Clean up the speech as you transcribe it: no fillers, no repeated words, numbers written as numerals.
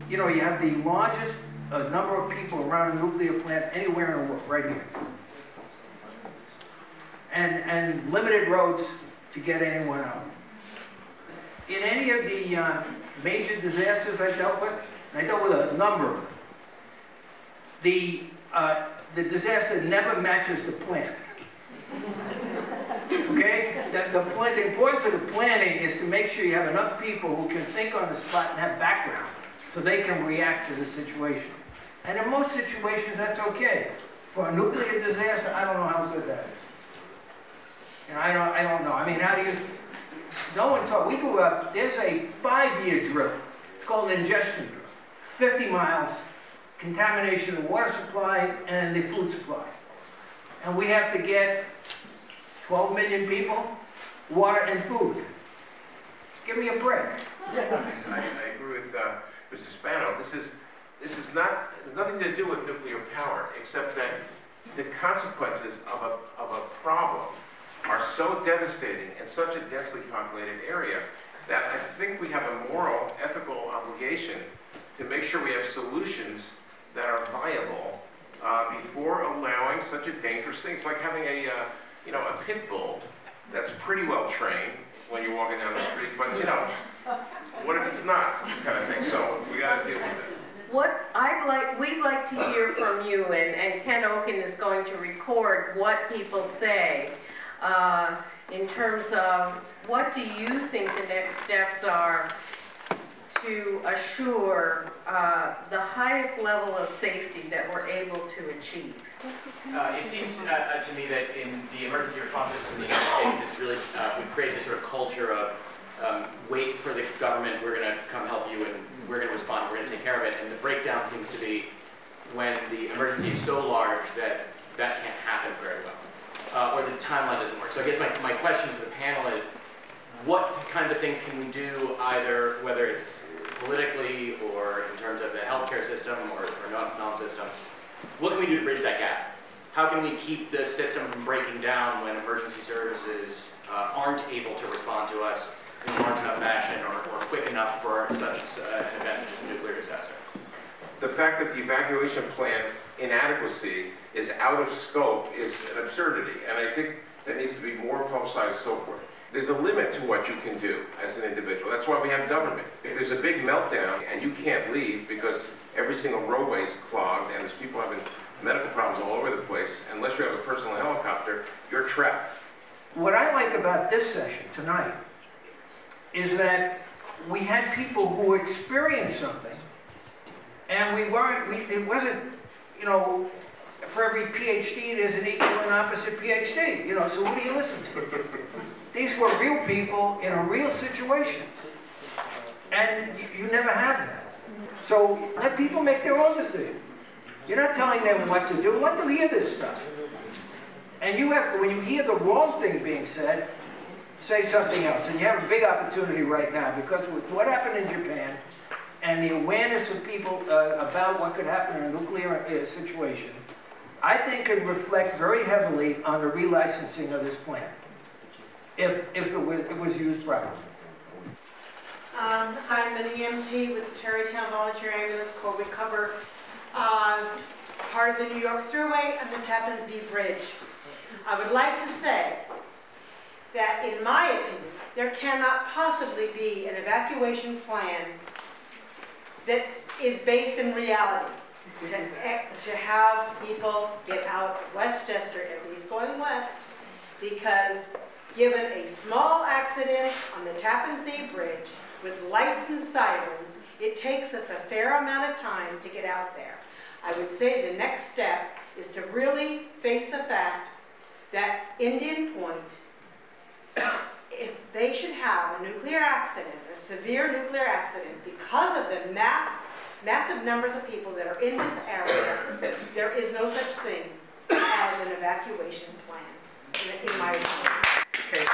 you know, you have the largest number of people around a nuclear plant anywhere in the world, right here. And limited roads to get anyone out. In any of the major disasters I dealt with, and I dealt with a number of them, the disaster never matches the plan. Okay? The importance of the planning is to make sure you have enough people who can think on the spot and have background so they can react to the situation. And in most situations, that's okay. For a nuclear disaster, I don't know how good that is. You know, I don't know. I mean, how do you... No one taught. We grew up, there's a 5-year drill. It's called an ingestion drill. 50 miles, contamination of the water supply and the food supply. And we have to get 12 million people, water and food. Give me a break. I agree with Mr. Spano. This is nothing to do with nuclear power, except that the consequences of a problem are so devastating in such a densely populated area that I think we have a moral, ethical obligation to make sure we have solutions that are viable before allowing such a dangerous thing. It's like having a pit bull that's pretty well trained when you're walking down the street, but you know, what if it's not, kind of thing. So we got to deal with it. What we'd like to hear from you, and Ken Oken is going to record what people say in terms of what do you think the next steps are to assure the highest level of safety that we're able to achieve. It seems to me that in the emergency response system in the United States, it's really, we've created this sort of culture of wait for the government, we're going to come help you, and we're going to respond, we're going to take care of it. And the breakdown seems to be when the emergency is so large that that can't happen very well, or the timeline doesn't work. So I guess my question to the panel is, what kinds of things can we do, either whether it's politically or in terms of the healthcare system or non-system, what can we do to bridge that gap? How can we keep the system from breaking down when emergency services aren't able to respond to us in a large enough fashion or quick enough for such an event such as a nuclear disaster? The fact that the evacuation plan inadequacy is out of scope is an absurdity, and I think that needs to be more publicized and so forth. There's a limit to what you can do as an individual. That's why we have government. If there's a big meltdown and you can't leave because every single roadway is clogged and there's people having medical problems all over the place, unless you have a personal helicopter, you're trapped. What I like about this session tonight is that we had people who experienced something, and it wasn't, you know, for every PhD there's an equal and opposite PhD, you know, so who do you listen to? These were real people in a real situation, and you never have that. So let people make their own decision. You're not telling them what to do. Let them hear this stuff. And you have to, when you hear the wrong thing being said, say something else. And you have a big opportunity right now, because with what happened in Japan and the awareness of people about what could happen in a nuclear situation, I think could reflect very heavily on the relicensing of this plant, if it was used properly. I'm an EMT with the Tarrytown Volunteer Ambulance Corps. We cover part of the New York Thruway and the Tappan Zee Bridge. I would like to say that, in my opinion, there cannot possibly be an evacuation plan that is based in reality. To have people get out of Westchester, at least going west, because given a small accident on the Tappan Zee Bridge with lights and sirens, it takes us a fair amount of time to get out there. I would say the next step is to really face the fact that Indian Point, if they should have a nuclear accident, a severe nuclear accident, because of the massive numbers of people that are in this area, there is no such thing as an evacuation plan, in my opinion. Okay,